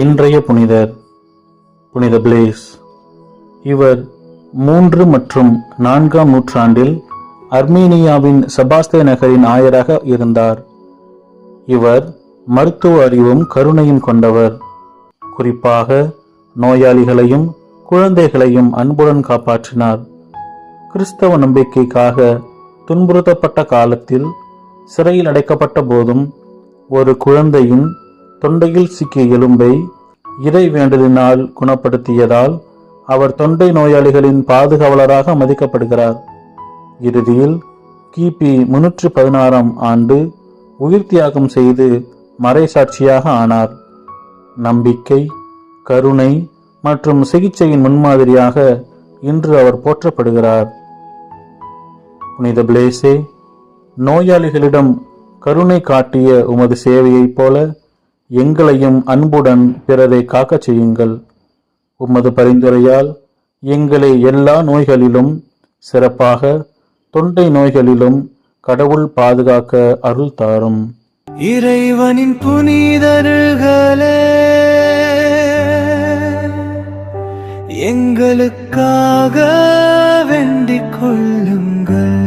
இன்றைய புனிதர் புனித பிளேஸ். இவர் 3 மற்றும் 4ஆம் நூற்றாண்டில் அர்மீனியாவின் செபாஸ்தே நகரின் ஆயராக இருந்தார். இவர் மருத்துவ அறிவும் கருணையும் கொண்டவர். குறிப்பாக நோயாளிகளையும் குழந்தைகளையும் அன்புடன் காப்பாற்றினார். கிறிஸ்தவ நம்பிக்கைக்காக துன்புறுத்தப்பட்ட காலத்தில் சிறையில் அடைக்கப்பட்ட போதும் ஒரு குழந்தையின் தொண்டையில் சிக்கிய எலும்பை இறை வேண்டலினால் குணப்படுத்தியதால் அவர் தொண்டை நோயாளிகளின் பாதுகாவலராக மதிக்கப்படுகிறார். இறுதியில் கிபி 316ஆம் ஆண்டு உயிர் தியாகம் செய்து மறைசாட்சியாக ஆனார். நம்பிக்கை, கருணை மற்றும் சிகிச்சையின் முன்மாதிரியாக இன்று அவர் போற்றப்படுகிறார். புனித பிளேஸே, நோயாளிகளிடம் கருணை காட்டிய உமது சேவையைப் போல எங்களையும் அன்புடன் பிறரை காக்கச் செய்யுங்கள். உமது பரிந்துரையால் எங்களை எல்லா நோய்களிலும், சிறப்பாக தொண்டை நோய்களிலும் கடவுள் பாதுகாக்க அருள் தாரும். இறைவனின் புனிதர்களே, எங்களுக்காக வேண்டிக் கொள்ளுங்கள்.